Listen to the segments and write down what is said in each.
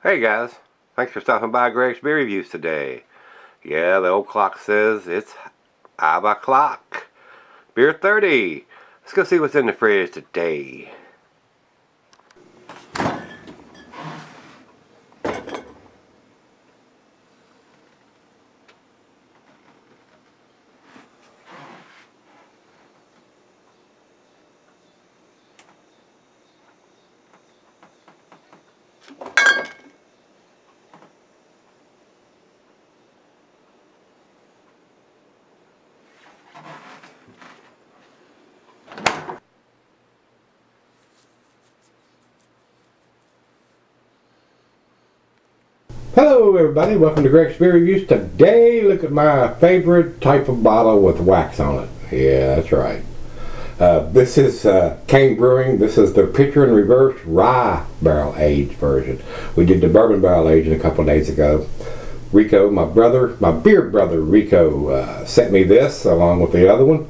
Hey guys, thanks for stopping by Gregsbeerreviews today. Yeah, the old clock says it's 5 o'clock. Beer 30. Let's go see what's in the fridge today. Hello everybody, welcome to Gregsbeerreviews. Today, look at my favorite type of bottle with wax on it. Yeah, that's right. This is Kane Brewing. This is their pitcher and reverse rye barrel aged version. We did the bourbon barrel aging a couple days ago. Rico, my beer brother Rico, sent me this along with the other one.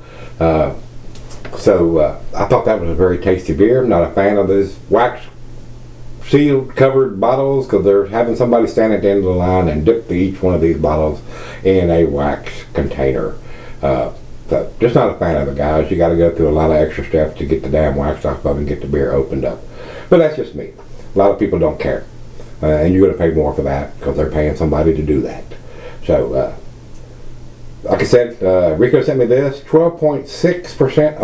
So I thought that was a very tasty beer. I'm not a fan of this wax sealed covered bottles because they're having somebody stand at the end of the line and dip each one of these bottles in a wax container. So just not a fan of it, guys. You got to go through a lot of extra steps to get the damn wax off of and get the beer opened up. But that's just me. A lot of people don't care, and you're going to pay more for that because they're paying somebody to do that. So like I said, Rico sent me this 12.6%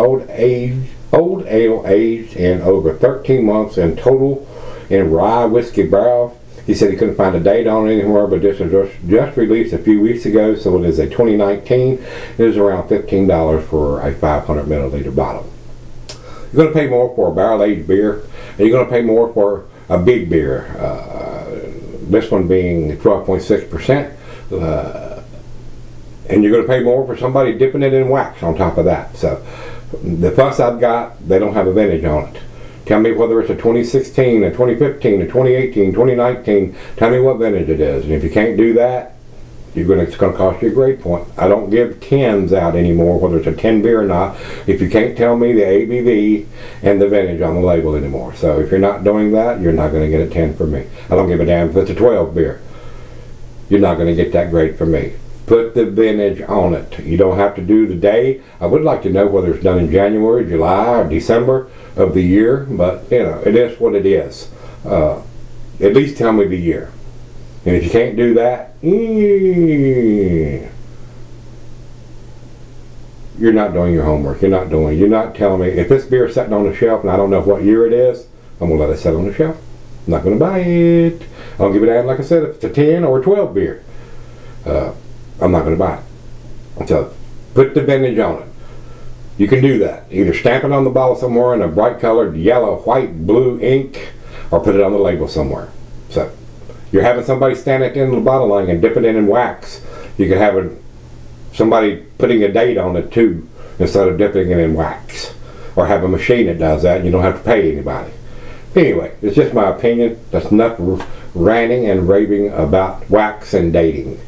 old ale aged in over 13 months in total in rye whiskey barrel. He said he couldn't find a date on it anywhere, but this was just released a few weeks ago, so it is a 2019. It is around $15 for a 500 milliliter bottle. You're going to pay more for a barrel aged beer, and you're going to pay more for a big beer. This one being 12.6%, and you're going to pay more for somebody dipping it in wax on top of that. So the fuss I've got, they don't have a vintage on it. Tell me whether it's a 2016, a 2015, a 2018, 2019. Tell me what vintage it is. And if you can't do that, it's going to cost you a grade point. I don't give 10s out anymore, whether it's a 10 beer or not, if you can't tell me the ABV and the vintage on the label anymore. So if you're not doing that, you're not going to get a 10 from me. I don't give a damn if it's a 12 beer. You're not going to get that grade from me. Put the vintage on it. You don't have to do the day. I would like to know whether it's done in January, July, or December of the year, but you know, it is what it is. At least tell me the year. And if you can't do that, you're not doing your homework. You're not telling me, if this beer is sitting on the shelf and I don't know what year it is, I'm going to let it sit on the shelf. I'm not going to buy it. I don't give a damn, like I said, if it's a 10 or a 12 beer. I'm not going to buy it. So put the vintage on it. You can do that. Either stamp it on the bottle somewhere in a bright colored yellow, white, blue ink, or put it on the label somewhere. So you're having somebody stand at the end of the bottle line and dip it in wax. You can have somebody putting a date on it too instead of dipping it in wax. Or have a machine that does that and you don't have to pay anybody. Anyway, it's just my opinion. That's enough ranting and raving about wax and dating.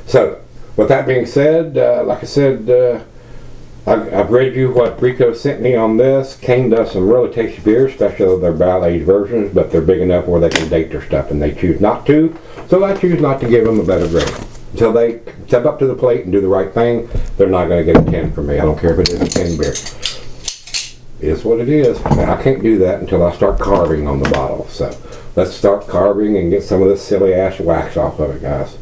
So with that being said, like I said, I've read you what Rico sent me on this. Kane does some really tasty beers, especially their barrel-aged versions, but they're big enough where they can date their stuff, and they choose not to. So I choose not to give them a better grade. Until they step up to the plate and do the right thing, they're not going to get a 10 from me. I don't care if it is a 10 beer. It's what it is. Now, I can't do that until I start carving on the bottle. So let's start carving and get some of this silly-ass wax off of it, guys.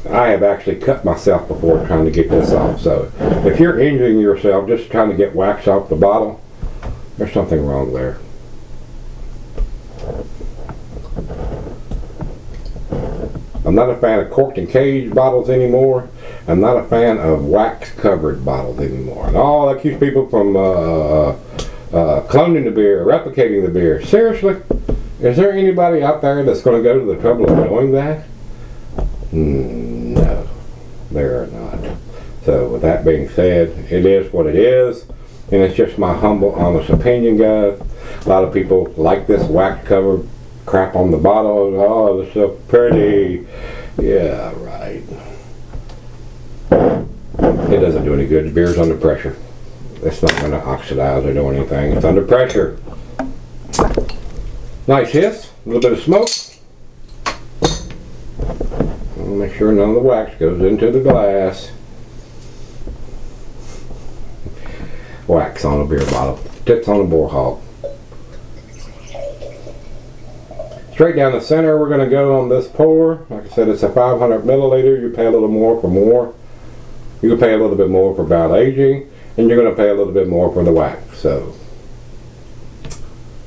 I have actually cut myself before trying to get this off, so if you're injuring yourself just trying to get wax off the bottle, there's something wrong there. I'm not a fan of corked and caged bottles anymore. I'm not a fan of wax covered bottles anymore. And all that keeps people from cloning the beer, replicating the beer. Seriously, is there anybody out there that's going to go to the trouble of doing that? No, there are not. So with that being said, it is what it is, and it's just my humble, honest opinion, guys. A lot of people like this wax covered crap on the bottle. Oh, this is so pretty. Yeah, right. It doesn't do any good. The beer's under pressure. It's not going to oxidize or do anything. It's under pressure. Nice hiss, a little bit of smoke. Make sure none of the wax goes into the glass. Wax on a beer bottle, tips on a boar hog. Straight down the center we're going to go on this pour. Like I said, it's a 500 milliliter. You pay a little more for more. You can pay a little bit more for barrel aging, and you're going to pay a little bit more for the wax. So,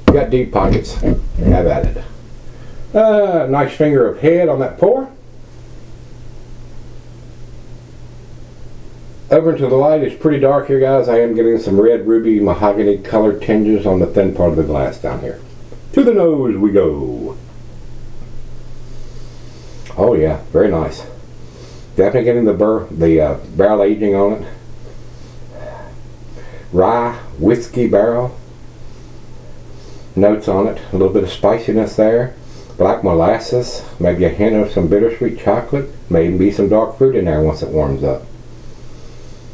you got deep pockets. Have at it. Nice finger of head on that pour. Over into the light, it's pretty dark here, guys. I am getting some red ruby mahogany color tinges on the thin part of the glass down here. To the nose we go. Oh yeah, very nice. Definitely getting the barrel aging on it. Rye whiskey barrel. Notes on it. A little bit of spiciness there. Black molasses. Maybe a hint of some bittersweet chocolate. Maybe some dark fruit in there once it warms up.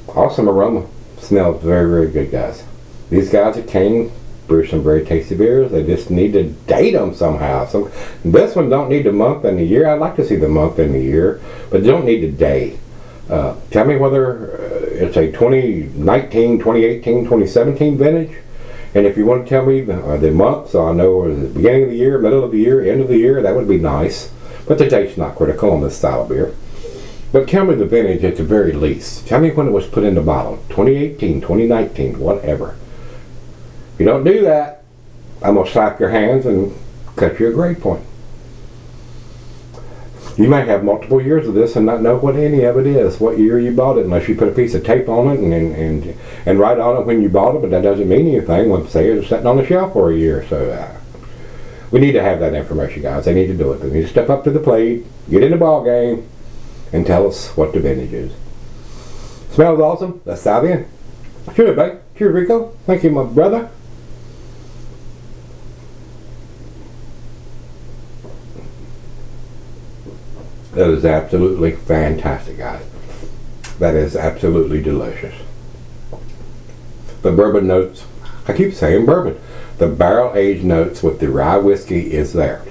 Awesome aroma. Smells very, very good, guys. These guys at Kane brew some very tasty beers. They just need to date them somehow. So this one don't need the month and the year. I'd like to see the month and the year, but don't need the day. Tell me whether it's a 2019, 2018, 2017 vintage. And if you want to tell me the month, so I know is it beginning of the year, middle of the year, end of the year, that would be nice. But the date's not critical on this style of beer. But tell me the vintage at the very least. Tell me when it was put in the bottle. 2018, 2019, whatever. If you don't do that, I'm going to slap your hands and cut you a grade point. You might have multiple years of this and not know what any of it is, what year you bought it, unless you put a piece of tape on it and write on it when you bought it, but that doesn't mean anything when, say, it's sitting on the shelf for a year. So we need to have that information, guys. They need to do it. They need to step up to the plate, get in the ball game, and tell us what the vintage is. Smells awesome. Let's dive in. Cheers, buddy. Cheers, Rico. Thank you, my brother. That is absolutely fantastic, guys. That is absolutely delicious. The bourbon notes, I keep saying bourbon. The barrel aged notes with the rye whiskey is there.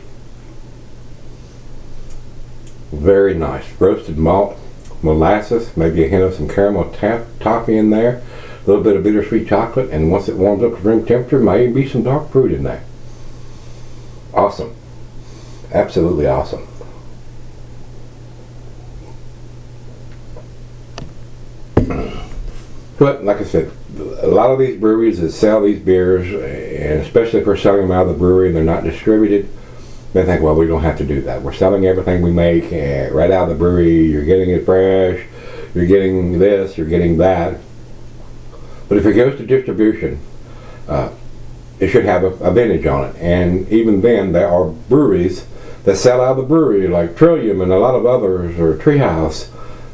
Very nice. Roasted malt, molasses, maybe a hint of some caramel toffee in there, a little bit of bittersweet chocolate, and once it warms up to room temperature, maybe some dark fruit in there. Awesome. Absolutely awesome. But like I said, a lot of these breweries that sell these beers, and especially if we're selling them out of the brewery and they're not distributed, they think, well, we don't have to do that. We're selling everything we make right out of the brewery. You're getting it fresh. You're getting this. You're getting that. But if it goes to distribution, it should have a vintage on it. And even then, there are breweries that sell out of the brewery, like Trillium and a lot of others, or Treehouse,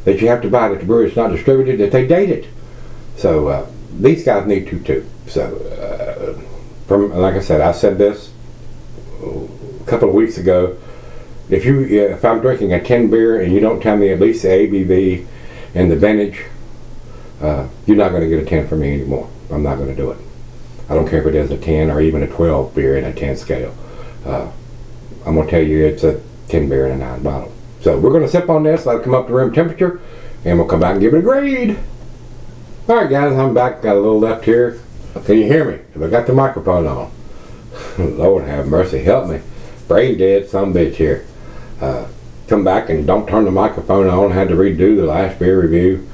that you have to buy it at the brewery. It's not distributed, that they date it. So these guys need to too. So like I said, I said this a couple of weeks ago. If I'm drinking a 10 beer and you don't tell me at least the ABV and the vintage, you're not going to get a 10 from me anymore. I'm not going to do it. I don't care if it is a 10 or even a 12 beer in a 10 scale. I'm going to tell you it's a 10 beer in a 9 bottle. So we're going to sip on this, let it come up to room temperature, and we'll come back and give it a grade. Alright guys, I'm back. Got a little left here. Can you hear me? Have I got the microphone on? Lord have mercy, help me. Brain dead some bitch here. Come back and don't turn the microphone on. Had to redo the last beer review.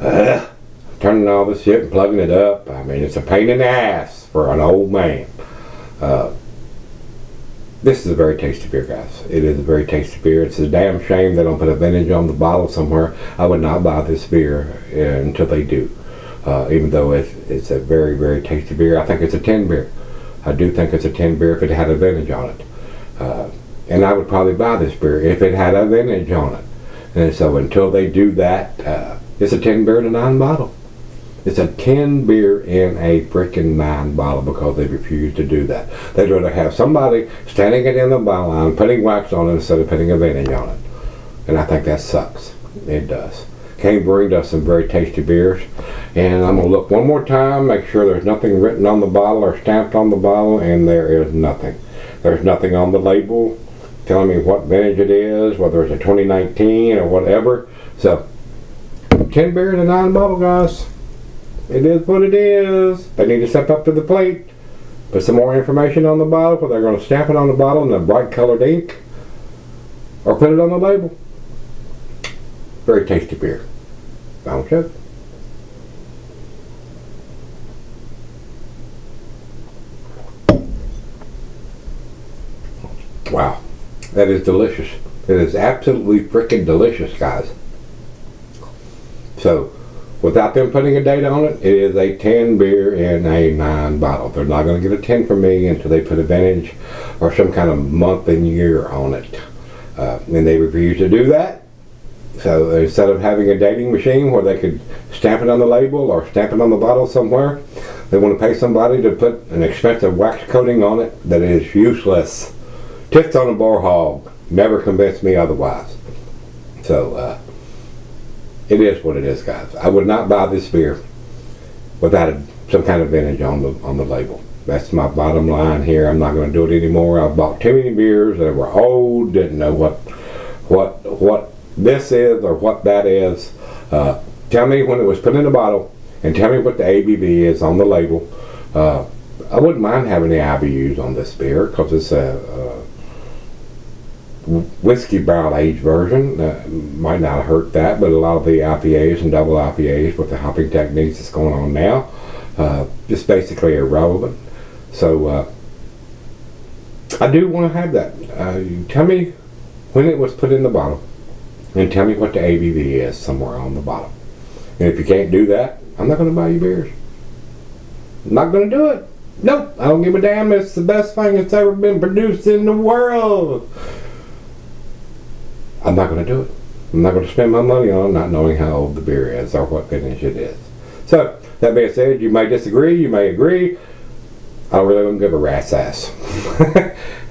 Turning all this shit and plugging it up. I mean, it's a pain in the ass for an old man. This is a very tasty beer, guys. It is a very tasty beer. It's a damn shame they don't put a vintage on the bottle somewhere. I would not buy this beer until they do. Even though it's a very, very tasty beer. I think it's a 10 beer. I do think it's a 10 beer if it had a vintage on it. And I would probably buy this beer if it had a vintage on it. And so until they do that, it's a 10 beer in a 9 bottle. It's a 10 beer in a freaking 9 bottle because they refuse to do that. They'd rather have somebody standing it in the bottle line, putting wax on it instead of putting a vintage on it. And I think that sucks. It does. Kane Brewing does some very tasty beers. And I'm going to look one more time, make sure there's nothing written on the bottle or stamped on the bottle, and there is nothing. There's nothing on the label telling me what vintage it is, whether it's a 2019 or whatever. So 10 beer in a 9 bottle, guys. It is what it is. They need to step up to the plate. Put some more information on the bottle, whether they're going to stamp it on the bottle in a bright colored ink or put it on the label. Very tasty beer. Don't you? Wow, that is delicious. It is absolutely freaking delicious, guys. So, without them putting a date on it, it is a 10 beer in a 9 bottle. They're not going to get a 10 from me until they put a vintage or some kind of month and year on it. And they refuse to do that. So instead of having a dating machine where they could stamp it on the label or stamp it on the bottle somewhere, they want to pay somebody to put an expensive wax coating on it that is useless. Tits on a boar hog. Never convinced me otherwise. So, it is what it is, guys. I would not buy this beer without some kind of vintage on the label. That's my bottom line here. I'm not going to do it anymore. I've bought too many beers that were old, didn't know what this is or what that is. Tell me when it was put in a bottle and tell me what the ABV is on the label. I wouldn't mind having the IBUs on this beer because it's a whiskey barrel aged version. Might not hurt that, but a lot of the IPAs and double IPAs with the hopping techniques that's going on now, just basically irrelevant. So I do want to have that. Tell me when it was put in the bottle and tell me what the ABV is somewhere on the bottle. And if you can't do that, I'm not going to buy you beers. I'm not going to do it. Nope, I don't give a damn. It's the best thing that's ever been produced in the world. I'm not going to do it. I'm not going to spend my money on not knowing how old the beer is or what vintage it is. So, that being said, you may disagree, you may agree. I really don't give a rat's ass.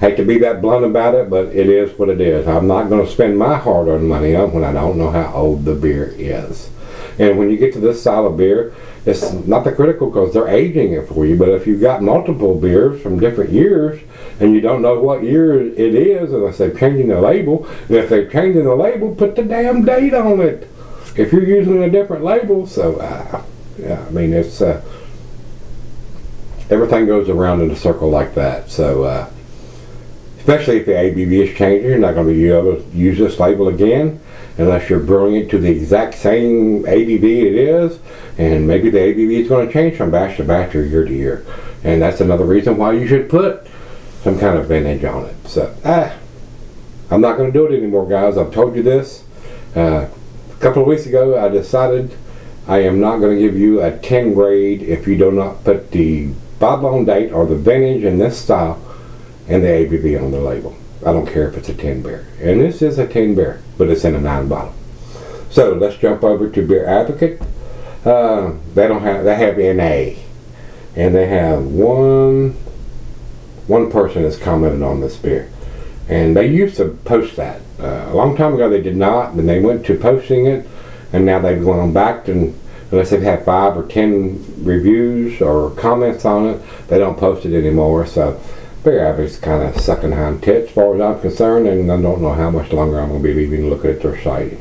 Hate to be that blunt about it, but it is what it is. I'm not going to spend my hard-earned money on when I don't know how old the beer is. And when you get to this style of beer, it's not that critical because they're aging it for you, but if you've got multiple beers from different years and you don't know what year it is unless they're changing the label, and if they're changing the label, put the damn date on it. If you're using a different label, so yeah, I mean, it's everything goes around in a circle like that. So especially if the ABV is changing, you're not going to be able to use this label again unless you're brewing it to the exact same ABV it is, and maybe the ABV is going to change from batch to batch or year to year, and that's another reason why you should put some kind of vintage on it. So I'm not going to do it anymore, guys. I've told you this. A couple of weeks ago I decided I am not going to give you a 10 grade if you do not put the bottle on date or the vintage in this style and the ABV on the label. I don't care if it's a 10 beer. And this is a 10 beer, but it's in a 9 bottle. So let's jump over to Beer Advocate. They have NA. And they have one person that's commented on this beer. And they used to post that. A long time ago they did not, and they went to posting it, and now they've gone back and unless they've had 5 or 10 reviews or comments on it, they don't post it anymore. So Beer Advocate's kind of sucking hind tits as far as I'm concerned, and I don't know how much longer I'm going to be leaving looking at their site.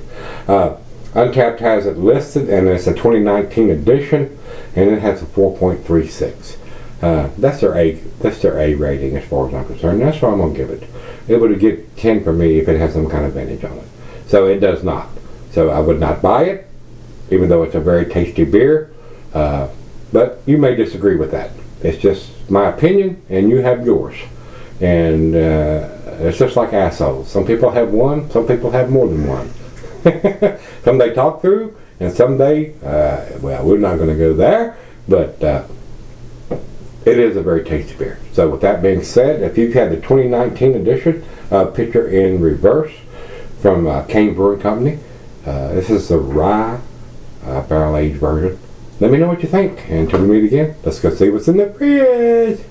Untapped has it listed, and it's a 2019 edition, and it has a 4.36. That's their A rating as far as I'm concerned. That's what I'm going to give it. It would get 10 for me if it has some kind of vintage on it. So it does not. So I would not buy it, even though it's a very tasty beer. But you may disagree with that. It's just my opinion, and you have yours. And it's just like assholes. Some people have one, some people have more than one. Some they talk through, and some they, well, we're not going to go there, but it is a very tasty beer. So with that being said, if you've had the 2019 edition, picture in reverse from Kane Brewing Company, this is the rye barrel aged version. Let me know what you think, and until we meet again, let's go see what's in the fridge.